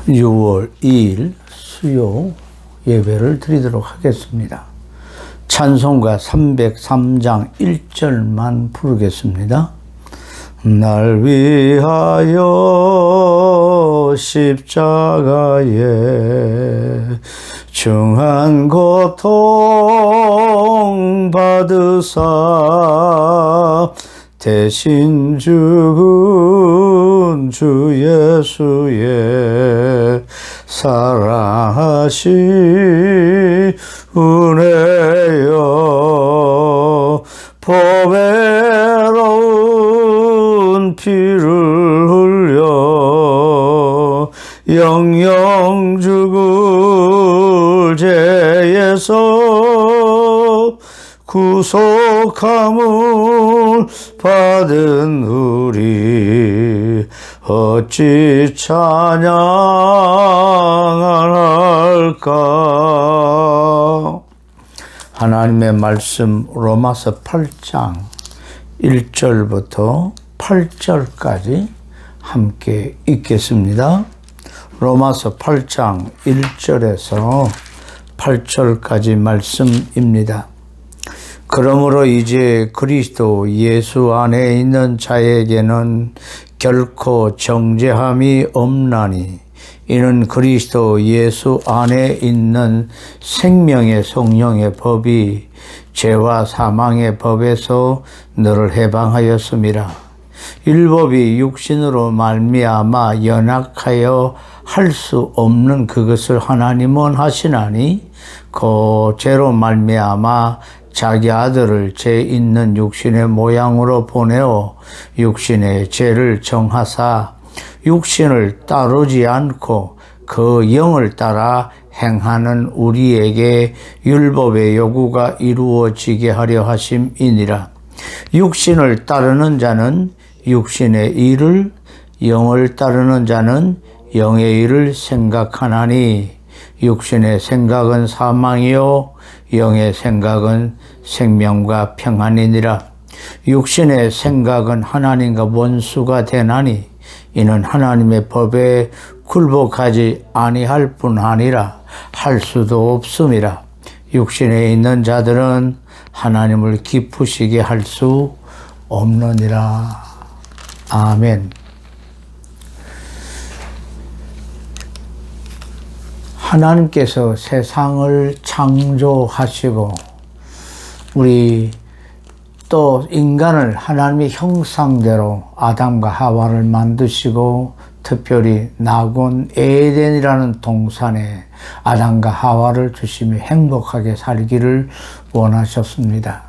6월 2일 수요 예배를 드리도록 하겠습니다. 찬송가 303장 1절만 부르겠습니다. 날 위하여 십자가에 중한 고통 받으사 대신 죽은 주 예수의 사랑하신 은혜여 보배로운 피를 흘려 영영 죽을 죄에서 구속함을 받은 우리 어찌 찬양할까. 하나님의 말씀 로마서 8장 1절부터 8절까지 함께 읽겠습니다. 로마서 8장 1절에서 8절까지 말씀입니다. 그러므로 이제 그리스도 예수 안에 있는 자에게는 결코 정죄함이 없나니 이는 그리스도 예수 안에 있는 생명의 성령의 법이 죄와 사망의 법에서 너를 해방하였음이라. 율법이 육신으로 말미암아 연약하여 할 수 없는 그것을 하나님은 하시나니 그 죄로 말미암아 자기 아들을 죄 있는 육신의 모양으로 보내어 육신의 죄를 정하사 육신을 따르지 않고 그 영을 따라 행하는 우리에게 율법의 요구가 이루어지게 하려 하심이니라. 육신을 따르는 자는 육신의 일을, 영을 따르는 자는 영의 일을 생각하나니 육신의 생각은 사망이요 영의 생각은 생명과 평안이니라. 육신의 생각은 하나님과 원수가 되나니 이는 하나님의 법에 굴복하지 아니할 뿐 아니라 할 수도 없음이라. 육신에 있는 자들은 하나님을 기쁘시게 할 수 없느니라. 아멘. 하나님께서 세상을 창조하시고 우리 또 인간을 하나님의 형상대로 아담과 하와를 만드시고 특별히 낙원 에덴이라는 동산에 아담과 하와를 주시며 행복하게 살기를 원하셨습니다.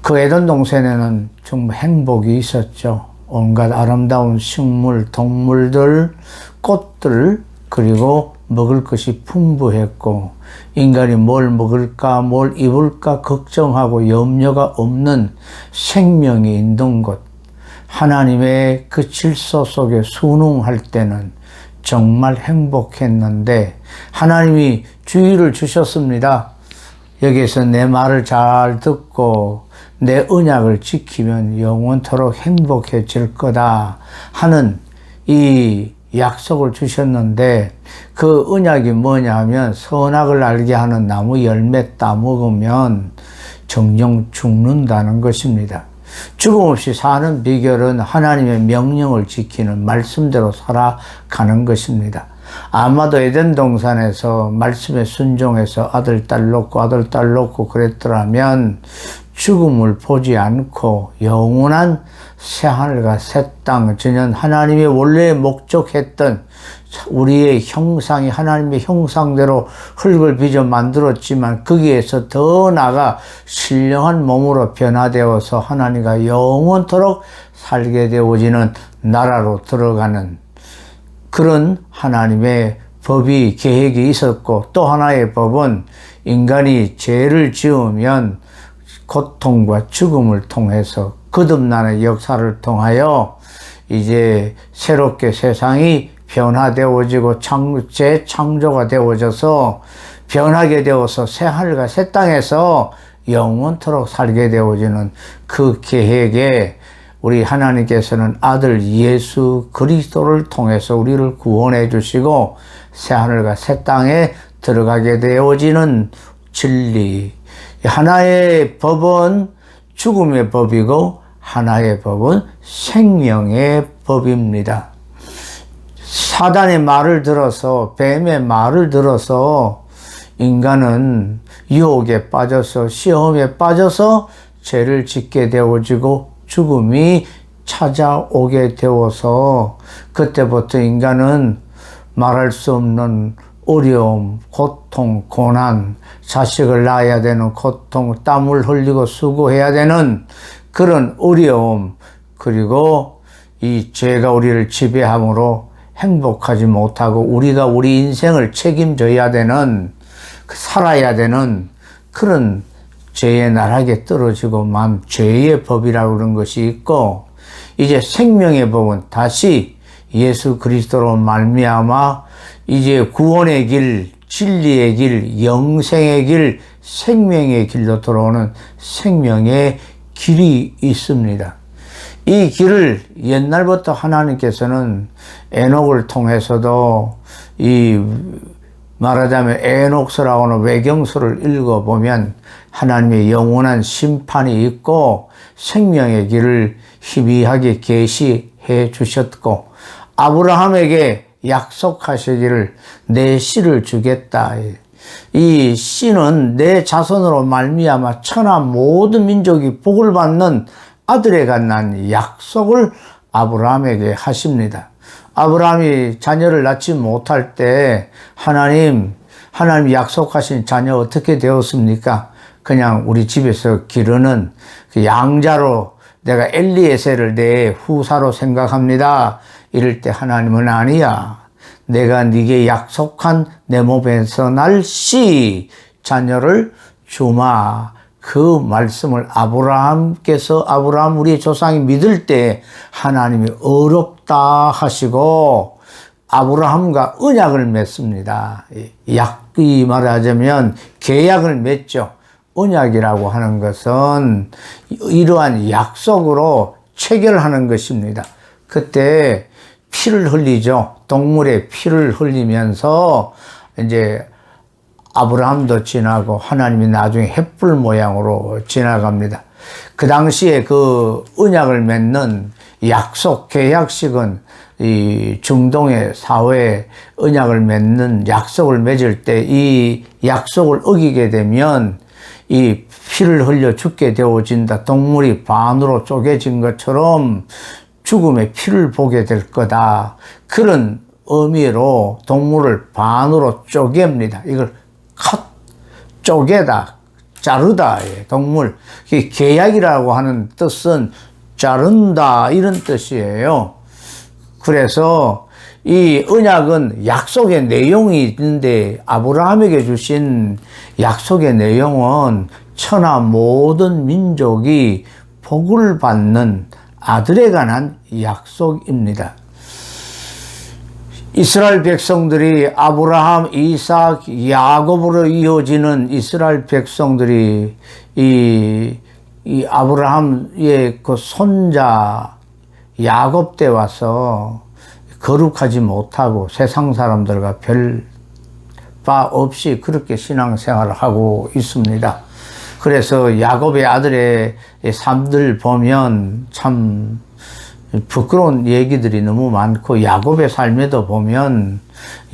그 에덴 동산에는 정말 행복이 있었죠. 온갖 아름다운 식물, 동물들, 꽃들, 그리고 먹을 것이 풍부했고 인간이 뭘 먹을까 뭘 입을까 걱정하고 염려가 없는 생명이 있는 곳, 하나님의 그 질서 속에 순응할 때는 정말 행복했는데 하나님이 주의를 주셨습니다. 여기서 내 말을 잘 듣고 내 언약을 지키면 영원토록 행복해질 거다 하는 이 약속을 주셨는데 그 언약이 뭐냐면 선악을 알게 하는 나무 열매 따먹으면 정녕 죽는다는 것입니다. 죽음 없이 사는 비결은 하나님의 명령을 지키는 말씀대로 살아가는 것입니다. 아마도 에덴 동산에서 말씀에 순종해서 아들, 딸 놓고 그랬더라면 죽음을 보지 않고 영원한 새하늘과 새 땅, 전혀 하나님의 원래 목적했던 우리의 형상이 하나님의 형상대로 흙을 빚어 만들었지만 거기에서 더 나아가 신령한 몸으로 변화되어서 하나님과 영원토록 살게 되어지는 나라로 들어가는 그런 하나님의 법이 계획이 있었고, 또 하나의 법은 인간이 죄를 지으면 고통과 죽음을 통해서 거듭나는 역사를 통하여 이제 새롭게 세상이 변화되어지고 재창조가 되어져서 변하게 되어서 새하늘과 새 땅에서 영원토록 살게 되어지는 그 계획에 우리 하나님께서는 아들 예수 그리스도를 통해서 우리를 구원해 주시고 새하늘과 새 땅에 들어가게 되어지는 진리. 하나의 법은 죽음의 법이고 하나의 법은 생명의 법입니다. 사단의 말을 들어서, 뱀의 말을 들어서 인간은 유혹에 빠져서, 시험에 빠져서 죄를 짓게 되어지고 죽음이 찾아오게 되어서 그때부터 인간은 말할 수 없는 어려움, 고통, 고난, 자식을 낳아야 되는 고통, 땀을 흘리고 수고해야 되는 그런 어려움, 그리고 이 죄가 우리를 지배함으로 행복하지 못하고 우리가 우리 인생을 책임져야 되는, 살아야 되는 그런 죄의 나락에 떨어지고 만 죄의 법이라고 그런 것이 있고, 이제 생명의 법은 다시 예수 그리스도로 말미암아 이제 구원의 길, 진리의 길, 영생의 길, 생명의 길로 들어오는 생명의 길이 있습니다. 이 길을 옛날부터 하나님께서는 에녹을 통해서도 이 말하자면 에녹서라고는 외경서를 읽어보면 하나님의 영원한 심판이 있고 생명의 길을 희미하게 계시해 주셨고, 아브라함에게 약속하시기를 내 씨를 주겠다. 이 씨는 내 자손으로 말미암아 천하 모든 민족이 복을 받는 아들에 관한 약속을 아브라함에게 하십니다. 아브라함이 자녀를 낳지 못할 때 하나님이 약속하신 자녀 어떻게 되었습니까? 그냥 우리 집에서 기르는 그 양자로 내가 엘리에셀을 내 후사로 생각합니다. 이럴 때 하나님은 아니야. 내가 네게 약속한 내 몸에서 날 씨 자녀를 주마. 그 말씀을 아브라함 우리의 조상이 믿을 때 하나님이 어렵다 하시고 아브라함과 언약을 맺습니다. 이 말하자면 계약을 맺죠. 언약이라고 하는 것은 이러한 약속으로 체결하는 것입니다. 그때 피를 흘리죠. 동물의 피를 흘리면서 이제 아브라함도 지나고 하나님이 나중에 횃불 모양으로 지나갑니다. 그 당시에 그 언약을 맺는 약속, 계약식은 이 중동의 사회에 언약을 맺는 약속을 맺을 때 이 약속을 어기게 되면 이 피를 흘려 죽게 되어진다. 동물이 반으로 쪼개진 것처럼 죽음의 피를 보게 될 거다. 그런 의미로 동물을 반으로 쪼갭니다. 이걸 쪼개다, 자르다. 동물. 계약이라고 하는 뜻은 자른다 이런 뜻이에요. 그래서 이 언약은 약속의 내용이 있는데 아브라함에게 주신 약속의 내용은 천하 모든 민족이 복을 받는 아들에 관한 약속입니다. 이스라엘 백성들이 아브라함, 이삭, 야곱으로 이어지는 이스라엘 백성들이 이 아브라함의 그 손자 야곱 때 와서 거룩하지 못하고 세상 사람들과 별 바 없이 그렇게 신앙생활을 하고 있습니다. 그래서 야곱의 아들의 삶들 보면 참 부끄러운 얘기들이 너무 많고, 야곱의 삶에도 보면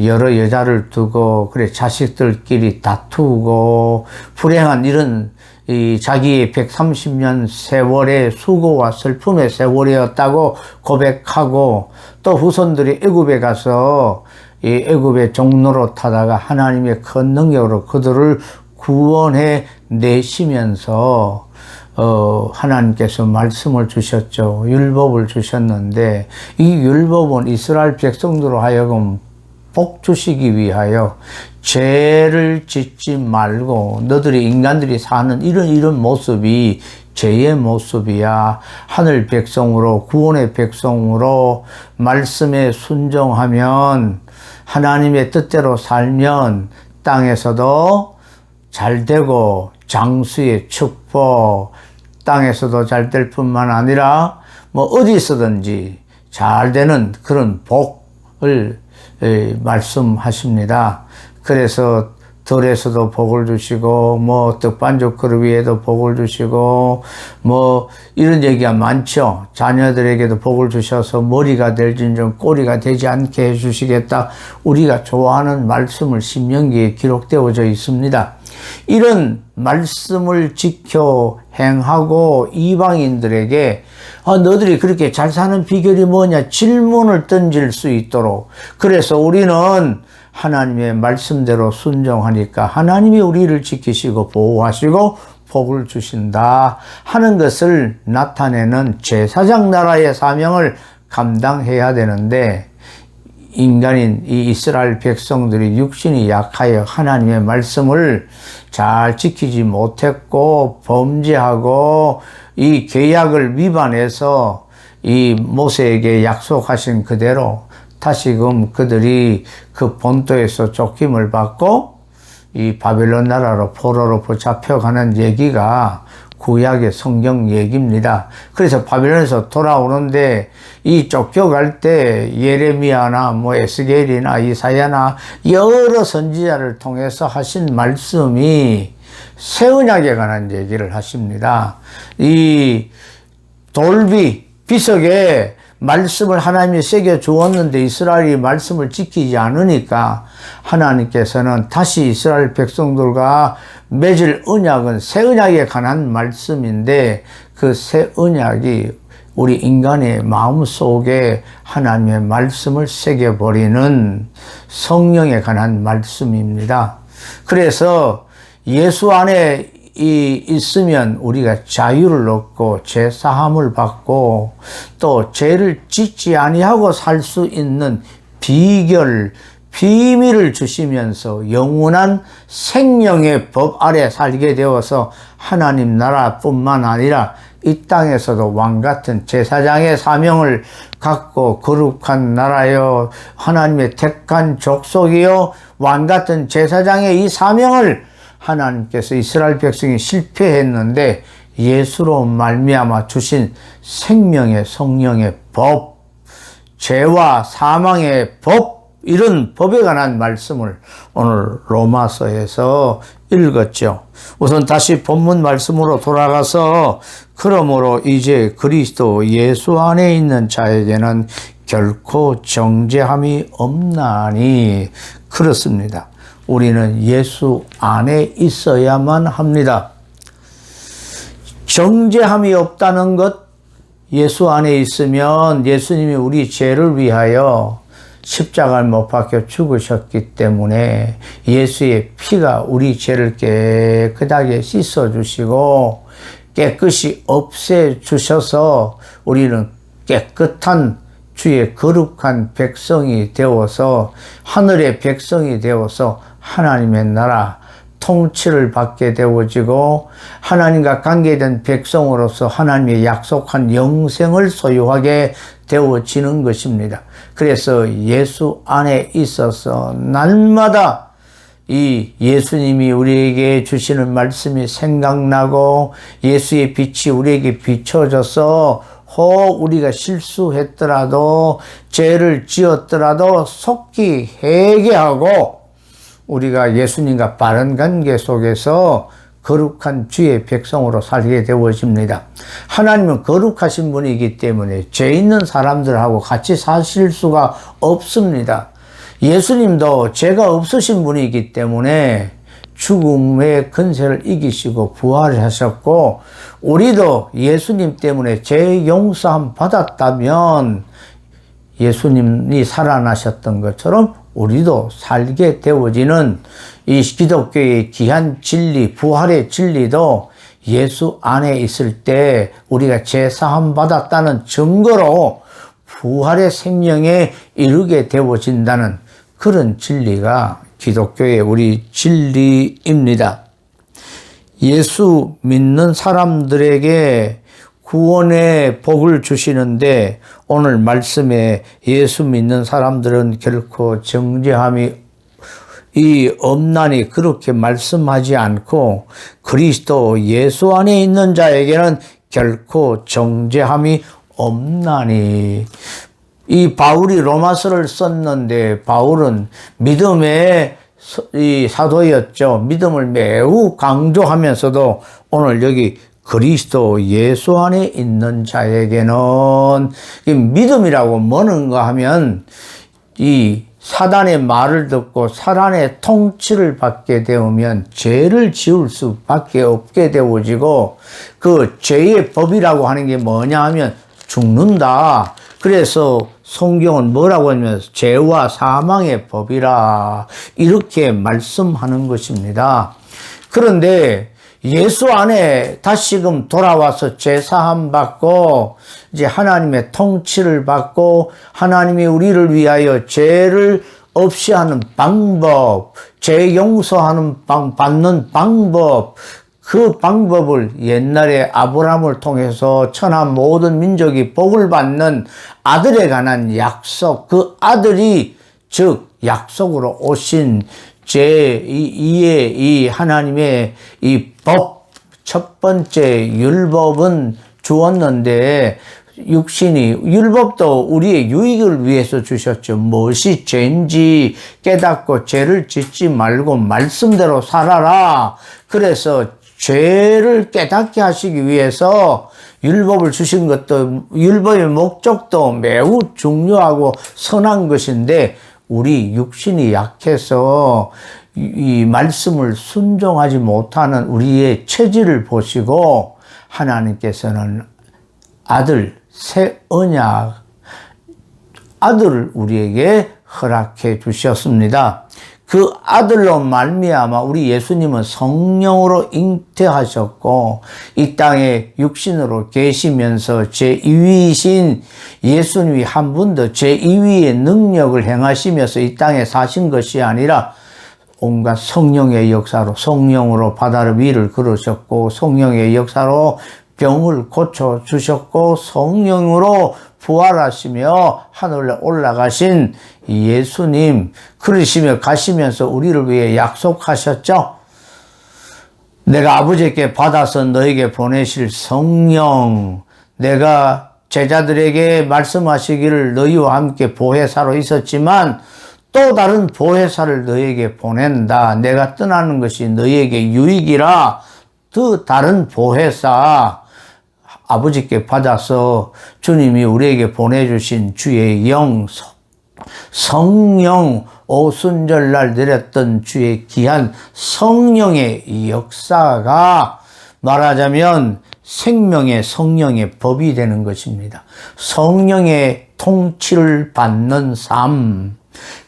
여러 여자를 두고 그래 자식들끼리 다투고 불행한 이런 이 자기의 130년 세월의 수고와 슬픔의 세월이었다고 고백하고, 또 후손들이 애굽에 가서 이 애굽의 종로로 타다가 하나님의 큰 능력으로 그들을 구원해 내시면서 하나님께서 말씀을 주셨죠. 율법을 주셨는데 이 율법은 이스라엘 백성들로 하여금 복 주시기 위하여 죄를 짓지 말고, 너들이 인간들이 사는 이런 모습이 죄의 모습이야. 하늘 백성으로, 구원의 백성으로 말씀에 순종하면, 하나님의 뜻대로 살면 땅에서도 잘 되고 장수의 축복, 땅에서도 잘 될 뿐만 아니라 뭐 어디서든지 잘 되는 그런 복을 말씀하십니다. 그래서 들에서도 복을 주시고 뭐 떡반죽 그릇 위에도 복을 주시고 뭐 이런 얘기가 많죠. 자녀들에게도 복을 주셔서 머리가 될진정 꼬리가 되지 않게 해주시겠다. 우리가 좋아하는 말씀을 신명기에 기록되어져 있습니다. 이런 말씀을 지켜 행하고 이방인들에게 너들이 그렇게 잘 사는 비결이 뭐냐 질문을 던질 수 있도록, 그래서 우리는 하나님의 말씀대로 순종하니까 하나님이 우리를 지키시고 보호하시고 복을 주신다 하는 것을 나타내는 제사장 나라의 사명을 감당해야 되는데, 인간인 이 이스라엘 백성들이 육신이 약하여 하나님의 말씀을 잘 지키지 못했고 범죄하고 이 계약을 위반해서 이 모세에게 약속하신 그대로 다시금 그들이 그 본토에서 쫓김을 받고 이 바벨론 나라로 포로로 붙잡혀가는 얘기가 구약의 성경 얘기입니다. 그래서 바벨론에서 돌아오는데 이 쫓겨갈 때 예레미야나 뭐 에스겔이나 이사야나 여러 선지자를 통해서 하신 말씀이 새 언약에 관한 얘기를 하십니다. 이 돌비 비석에 말씀을 하나님이 새겨 주었는데 이스라엘이 말씀을 지키지 않으니까 하나님께서는 다시 이스라엘 백성들과 맺을 언약은 새 언약에 관한 말씀인데, 그 새 언약이 우리 인간의 마음 속에 하나님의 말씀을 새겨버리는 성령에 관한 말씀입니다. 그래서 예수 안에 있으면 우리가 자유를 얻고 죄 사함을 받고 또 죄를 짓지 아니하고 살 수 있는 비밀을 주시면서 영원한 생명의 법 아래 살게 되어서 하나님 나라뿐만 아니라 이 땅에서도 왕같은 제사장의 사명을 갖고 거룩한 나라여 하나님의 택한 족속이요 왕같은 제사장의 이 사명을 하나님께서 이스라엘 백성이 실패했는데 예수로 말미암아 주신 생명의 성령의 법, 죄와 사망의 법, 이런 법에 관한 말씀을 오늘 로마서에서 읽었죠. 우선 다시 본문 말씀으로 돌아가서 그러므로 이제 그리스도 예수 안에 있는 자에게는 결코 정죄함이 없나니, 그렇습니다. 우리는 예수 안에 있어야만 합니다. 정죄함이 없다는 것, 예수 안에 있으면 예수님이 우리 죄를 위하여 십자가를 못 박혀 죽으셨기 때문에 예수의 피가 우리 죄를 깨끗하게 씻어주시고 깨끗이 없애주셔서 우리는 깨끗한 주의 거룩한 백성이 되어서 하늘의 백성이 되어서 하나님의 나라 통치를 받게 되어지고 하나님과 관계된 백성으로서 하나님의 약속한 영생을 소유하게 되어지는 것입니다. 그래서 예수 안에 있어서 날마다 이 예수님이 우리에게 주시는 말씀이 생각나고 예수의 빛이 우리에게 비춰져서 혹 우리가 실수했더라도 죄를 지었더라도 속히 회개하고 우리가 예수님과 바른 관계 속에서 거룩한 주의 백성으로 살게 되어집니다. 하나님은 거룩하신 분이기 때문에 죄 있는 사람들하고 같이 사실 수가 없습니다. 예수님도 죄가 없으신 분이기 때문에 죽음의 근세를 이기시고 부활하셨고, 우리도 예수님 때문에 죄 용서함 받았다면 예수님이 살아나셨던 것처럼 우리도 살게 되어지는 이 기독교의 귀한 진리, 부활의 진리도 예수 안에 있을 때 우리가 죄 사함 받았다는 증거로 부활의 생명에 이르게 되어진다는 그런 진리가 기독교의 우리 진리입니다. 예수 믿는 사람들에게 구원의 복을 주시는데 오늘 말씀에 예수 믿는 사람들은 결코 정죄함이 없나니 그렇게 말씀하지 않고 그리스도 예수 안에 있는 자에게는 결코 정죄함이 없나니. 이 바울이 로마서를 썼는데 바울은 믿음의 이 사도였죠. 믿음을 매우 강조하면서도 오늘 여기 그리스도 예수 안에 있는 자에게는 이 믿음이라고 뭐는가 하면 이 사단의 말을 듣고 사단의 통치를 받게 되면 죄를 지을 수밖에 없게 되어지고 그 죄의 법이라고 하는 게 뭐냐 하면 죽는다. 그래서 성경은 뭐라고 하냐면 죄와 사망의 법이라 이렇게 말씀하는 것입니다. 그런데 예수 안에 다시금 돌아와서 죄사함 받고 이제 하나님의 통치를 받고 하나님이 우리를 위하여 죄를 없이 하는 방법, 죄 용서하는 받는 방법, 그 방법을 옛날에 아브라함을 통해서 천하 모든 민족이 복을 받는 아들에 관한 약속, 그 아들이 즉 약속으로 오신 제2의 이 하나님의 이 법, 첫 번째 율법은 주었는데 육신이, 율법도 우리의 유익을 위해서 주셨죠. 무엇이 죄인지 깨닫고 죄를 짓지 말고 말씀대로 살아라. 그래서 죄를 깨닫게 하시기 위해서 율법을 주신 것도, 율법의 목적도 매우 중요하고 선한 것인데 우리 육신이 약해서 이 말씀을 순종하지 못하는 우리의 체질을 보시고 하나님께서는 아들, 새 언약, 아들을 우리에게 허락해 주셨습니다. 그 아들로 말미암아 우리 예수님은 성령으로 잉태하셨고 이 땅에 육신으로 계시면서 제2위이신 예수님이 한 번 더 제2위의 능력을 행하시면서 이 땅에 사신 것이 아니라 온갖 성령의 역사로 성령으로 바다를 위를 걸으셨고 성령의 역사로 병을 고쳐주셨고 성령으로 부활하시며 하늘에 올라가신 예수님, 그러시며 가시면서 우리를 위해 약속하셨죠. 내가 아버지께 받아서 너에게 보내실 성령, 내가 제자들에게 말씀하시기를 너희와 함께 보혜사로 있었지만 또 다른 보혜사를 너에게 보낸다. 내가 떠나는 것이 너희에게 유익이라 그 다른 보혜사 아버지께 받아서 주님이 우리에게 보내주신 주의 영, 성령, 오순절날 내렸던 주의 귀한 성령의 역사가 말하자면 생명의 성령의 법이 되는 것입니다. 성령의 통치를 받는 삶.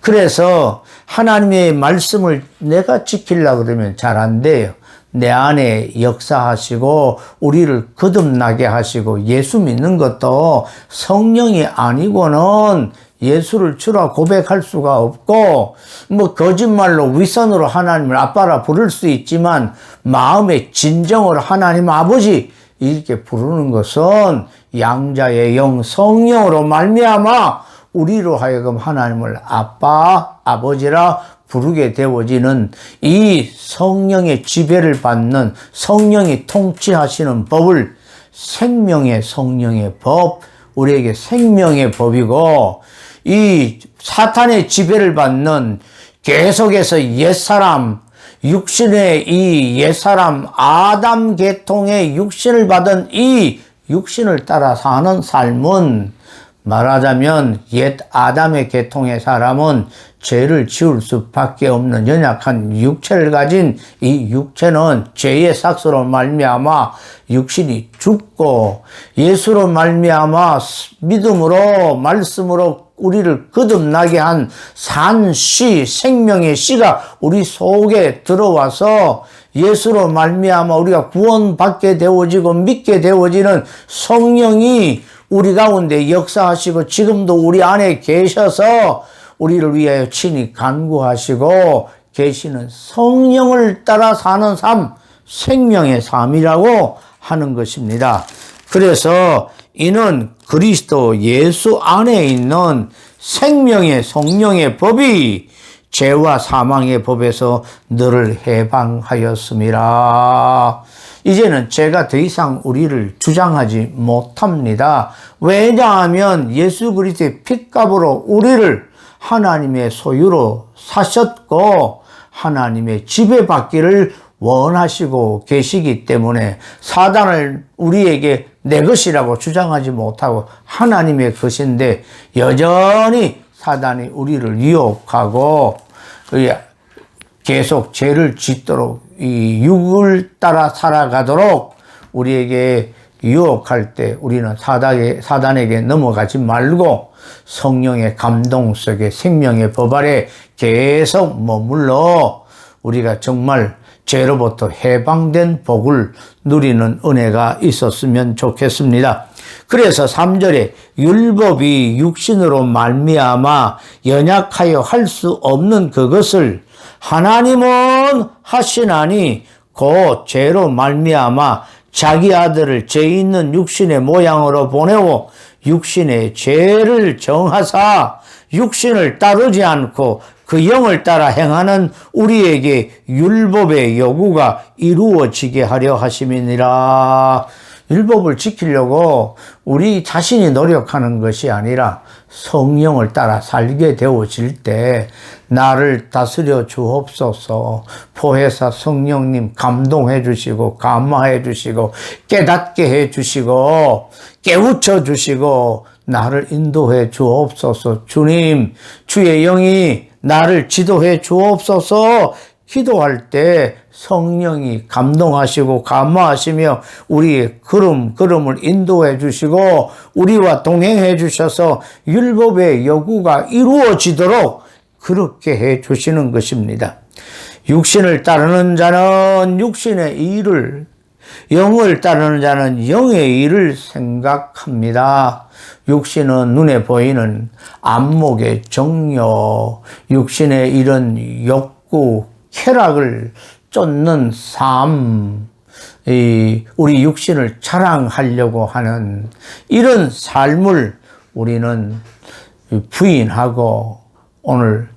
그래서 하나님의 말씀을 내가 지키려고 그러면 잘 안 돼요. 내 안에 역사하시고 우리를 거듭나게 하시고 예수 믿는 것도 성령이 아니고는 예수를 주라 고백할 수가 없고 뭐 거짓말로 윗선으로 하나님을 아빠라 부를 수 있지만 마음의 진정으로 하나님 아버지 이렇게 부르는 것은 양자의 영 성령으로 말미암아 우리로 하여금 하나님을 아빠 아버지라 부르게 되어지는 이 성령의 지배를 받는 성령이 통치하시는 법을 생명의 성령의 법, 우리에게 생명의 법이고 이 사탄의 지배를 받는 계속해서 옛사람, 육신의 이 옛사람 아담 계통의 육신을 받은 이 육신을 따라 사는 삶은 말하자면 옛 아담의 계통의 사람은 죄를 지을 수밖에 없는 연약한 육체를 가진 이 육체는 죄의 삭스로 말미암아 육신이 죽고 예수로 말미암아 믿음으로 말씀으로 우리를 거듭나게 한 산씨 생명의 씨가 우리 속에 들어와서 예수로 말미암아 우리가 구원받게 되어지고 믿게 되어지는 성령이 우리 가운데 역사하시고 지금도 우리 안에 계셔서 우리를 위하여 친히 간구하시고 계시는 성령을 따라 사는 삶, 생명의 삶이라고 하는 것입니다. 그래서 이는 그리스도 예수 안에 있는 생명의 성령의 법이 죄와 사망의 법에서 너를 해방하였음이라. 이제는 죄가 더 이상 우리를 주장하지 못합니다. 왜냐하면 예수 그리스도의 핏값으로 우리를 하나님의 소유로 사셨고 하나님의 지배받기를 원하시고 계시기 때문에 사단을 우리에게 내 것이라고 주장하지 못하고 하나님의 것인데 여전히 사단이 우리를 유혹하고 계속 죄를 짓도록 이 육을 따라 살아가도록 우리에게 유혹할 때 우리는 사단에게 넘어가지 말고 성령의 감동 속에 생명의 법 아래 계속 머물러 우리가 정말 죄로부터 해방된 복을 누리는 은혜가 있었으면 좋겠습니다. 그래서 3절에 율법이 육신으로 말미암아 연약하여 할 수 없는 그것을 하나님은 하시나니 곧 죄로 말미암아 자기 아들을 죄 있는 육신의 모양으로 보내고 육신의 죄를 정하사 육신을 따르지 않고 그 영을 따라 행하는 우리에게 율법의 요구가 이루어지게 하려 하심이니라. 율법을 지키려고 우리 자신이 노력하는 것이 아니라 성령을 따라 살게 되어질 때 나를 다스려 주옵소서. 보혜사 성령님 감동해 주시고 감화해 주시고 깨닫게 해 주시고 깨우쳐 주시고 나를 인도해 주옵소서. 주님, 주의 영이 나를 지도해 주옵소서. 기도할 때 성령이 감동하시고 감화하시며 우리의 걸음을 인도해 주시고 우리와 동행해 주셔서 율법의 요구가 이루어지도록 그렇게 해 주시는 것입니다. 육신을 따르는 자는 육신의 일을, 영을 따르는 자는 영의 일을 생각합니다. 육신은 눈에 보이는 안목의 정욕, 육신의 이런 욕구, 쾌락을 쫓는 삶, 우리 육신을 자랑하려고 하는 이런 삶을 우리는 부인하고 오늘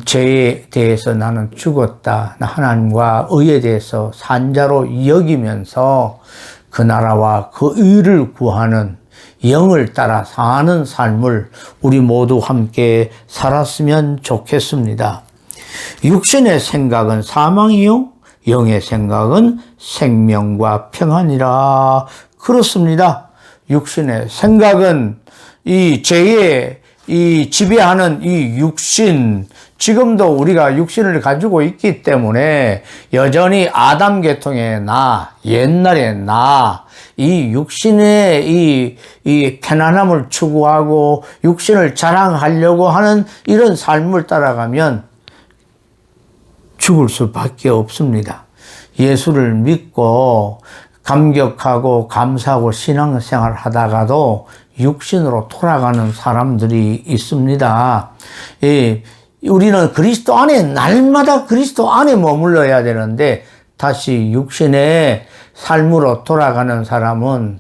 죄에 대해서 나는 죽었다. 하나님과 의에 대해서 산자로 여기면서 그 나라와 그 의를 구하는 영을 따라 사는 삶을 우리 모두 함께 살았으면 좋겠습니다. 육신의 생각은 사망이요 영의 생각은 생명과 평안이라. 그렇습니다. 육신의 생각은 이 죄에 이 지배하는 이 육신, 지금도 우리가 육신을 가지고 있기 때문에 여전히 아담 계통의 나, 옛날의 나, 이 육신의 이 편안함을 추구하고 육신을 자랑하려고 하는 이런 삶을 따라가면 죽을 수밖에 없습니다. 예수를 믿고 감격하고 감사하고 신앙생활 하다가도 육신으로 돌아가는 사람들이 있습니다. 우리는 그리스도 안에 날마다 그리스도 안에 머물러야 되는데 다시 육신의 삶으로 돌아가는 사람은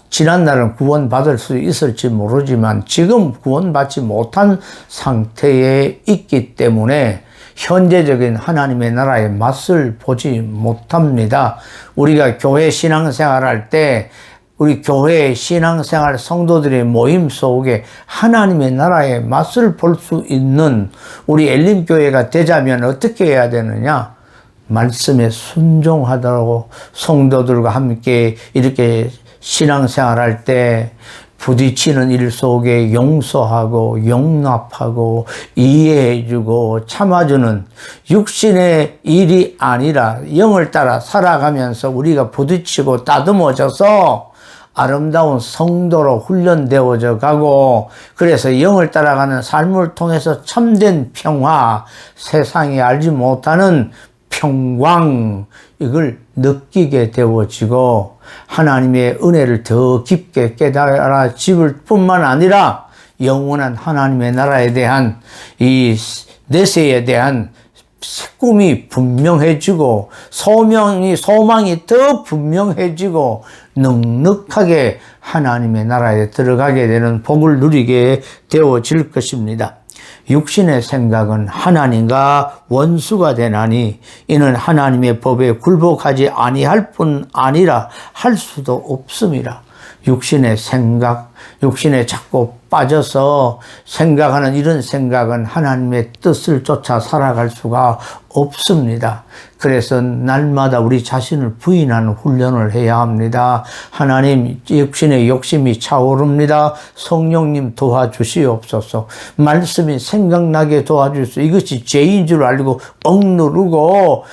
지난날은 구원받을 수 있을지 모르지만 지금 구원받지 못한 상태에 있기 때문에 현재적인 하나님의 나라의 맛을 보지 못합니다. 우리가 교회 신앙생활할 때 우리 교회 신앙생활 성도들의 모임 속에 하나님의 나라의 맛을 볼 수 있는 우리 엘림교회가 되자면 어떻게 해야 되느냐? 말씀에 순종하도록 성도들과 함께 이렇게 신앙생활할 때 부딪히는 일 속에 용서하고 용납하고 이해해주고 참아주는 육신의 일이 아니라 영을 따라 살아가면서 우리가 부딪히고 다듬어져서 아름다운 성도로 훈련되어져 가고 그래서 영을 따라가는 삶을 통해서 참된 평화, 세상이 알지 못하는 평강, 이걸 느끼게 되어지고 하나님의 은혜를 더 깊게 깨달아질 뿐만 아니라 영원한 하나님의 나라에 대한 이 내세에 대한 꿈이 분명해지고 소망이 더 분명해지고 넉넉하게 하나님의 나라에 들어가게 되는 복을 누리게 되어질 것입니다. 육신의 생각은 하나님과 원수가 되나니 이는 하나님의 법에 굴복하지 아니할 뿐 아니라 할 수도 없음이라. 육신의 생각, 육신에 자꾸 빠져서 생각하는 이런 생각은 하나님의 뜻을 쫓아 살아갈 수가 없습니다. 그래서 날마다 우리 자신을 부인하는 훈련을 해야 합니다. 하나님, 육신의 욕심이 차오릅니다. 성령님 도와주시옵소서. 말씀이 생각나게 도와주시옵소서. 이것이 죄인 줄 알고 억누르고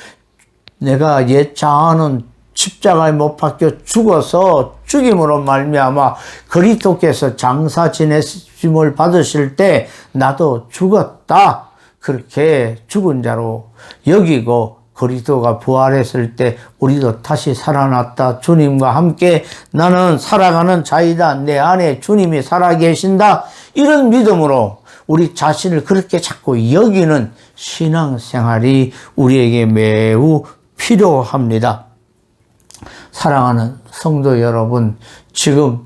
내가 옛 자아는 십자가에 못 박혀 죽어서 죽임으로 말미암아 그리스도께서 장사 지내심을 받으실 때 나도 죽었다. 그렇게 죽은 자로 여기고 그리스도가 부활했을 때 우리도 다시 살아났다. 주님과 함께 나는 살아가는 자이다. 내 안에 주님이 살아계신다. 이런 믿음으로 우리 자신을 그렇게 자꾸 여기는 신앙생활이 우리에게 매우 필요합니다. 사랑하는 성도 여러분, 지금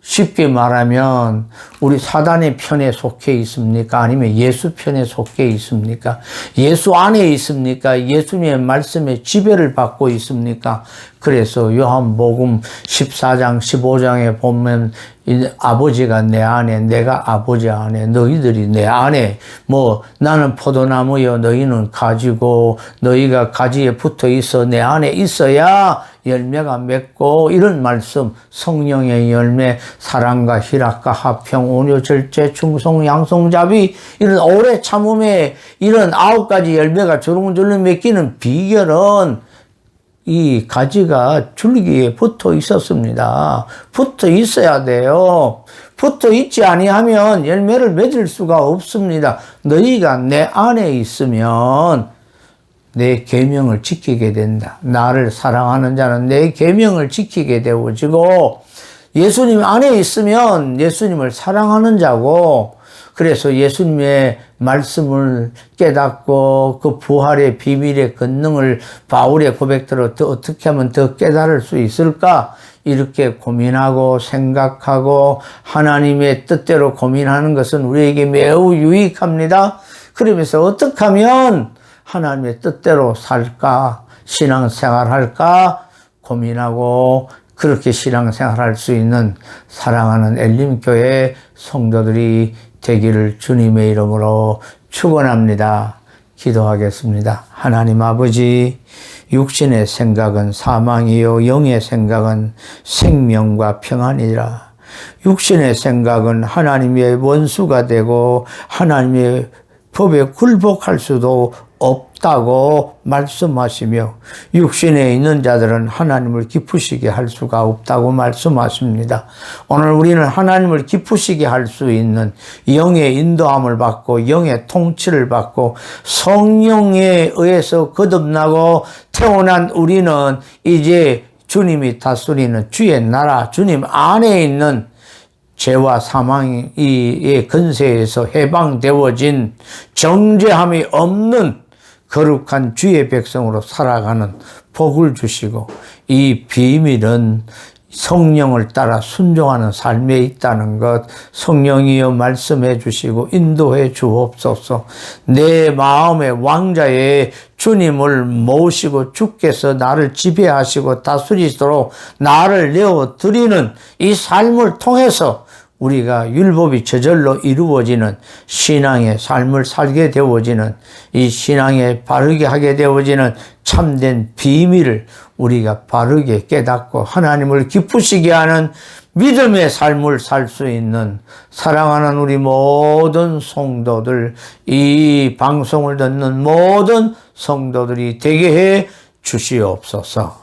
쉽게 말하면 우리 사단의 편에 속해 있습니까? 아니면 예수 편에 속해 있습니까? 예수 안에 있습니까? 예수님의 말씀에 지배를 받고 있습니까? 그래서 요한복음 14장 15장에 보면 아버지가 내 안에, 내가 아버지 안에, 너희들이 내 안에, 나는 포도나무여 너희는 가지고 너희가 가지에 붙어 있어 내 안에 있어야 열매가 맺고, 이런 말씀, 성령의 열매, 사랑과 희락과 화평, 온유, 절제, 충성, 양성, 자비, 이런 오래 참음에 이런 9가지 열매가 주렁주렁 맺기는 비결은 이 가지가 줄기에 붙어 있었습니다. 붙어 있어야 돼요. 붙어 있지 아니하면 열매를 맺을 수가 없습니다. 너희가 내 안에 있으면 내 계명을 지키게 된다. 나를 사랑하는 자는 내 계명을 지키게 되어지고, 예수님 안에 있으면 예수님을 사랑하는 자고, 그래서 예수님의 말씀을 깨닫고 그 부활의 비밀의 권능을 바울의 고백대로 어떻게 하면 더 깨달을 수 있을까? 이렇게 고민하고 생각하고 하나님의 뜻대로 고민하는 것은 우리에게 매우 유익합니다. 그러면서 어떻게 하면 하나님의 뜻대로 살까? 신앙생활 할까? 고민하고 그렇게 신앙생활 할 수 있는 사랑하는 엘림교회 성도들이 되기를 주님의 이름으로 축원합니다. 기도하겠습니다. 하나님 아버지, 육신의 생각은 사망이요 영의 생각은 생명과 평안이라. 육신의 생각은 하나님의 원수가 되고 하나님의 법에 굴복할 수도 없다고 말씀하시며, 육신에 있는 자들은 하나님을 기쁘시게 할 수가 없다고 말씀하십니다. 오늘 우리는 하나님을 기쁘시게 할 수 있는 영의 인도함을 받고 영의 통치를 받고 성령에 의해서 거듭나고 태어난 우리는 이제 주님이 다스리는 주의 나라, 주님 안에 있는 죄와 사망의 근세에서 해방되어진 정죄함이 없는 거룩한 주의 백성으로 살아가는 복을 주시고, 이 비밀은 성령을 따라 순종하는 삶에 있다는 것 성령이여 말씀해 주시고 인도해 주옵소서. 내 마음의 왕자의 주님을 모시고 주께서 나를 지배하시고 다스리도록 나를 내어드리는 이 삶을 통해서 우리가 율법이 저절로 이루어지는 신앙의 삶을 살게 되어지는, 이 신앙에 바르게 하게 되어지는 참된 비밀을 우리가 바르게 깨닫고 하나님을 기쁘시게 하는 믿음의 삶을 살 수 있는 사랑하는 우리 모든 성도들, 이 방송을 듣는 모든 성도들이 되게 해 주시옵소서.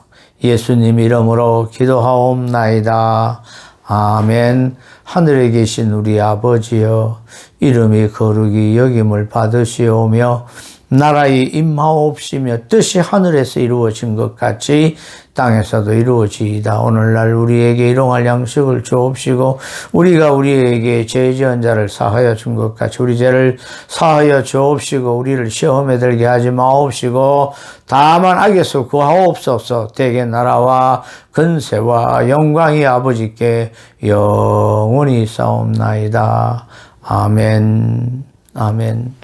예수님 이름으로 기도하옵나이다. 아멘. 하늘에 계신 우리 아버지여, 이름이 거룩히 여김을 받으시오며 나라의 임하옵시며 뜻이 하늘에서 이루어진 것 같이 땅에서도 이루어지이다. 오늘날 우리에게 일용할 양식을 주옵시고 우리가 우리에게 죄 지은 자를 사하여 준 것 같이 우리 죄를 사하여 주옵시고 우리를 시험에 들게 하지 마옵시고 다만 악에서 구하옵소서. 대개 나라와 근세와 영광이 아버지께 영원히 싸움나이다. 아멘. 아멘.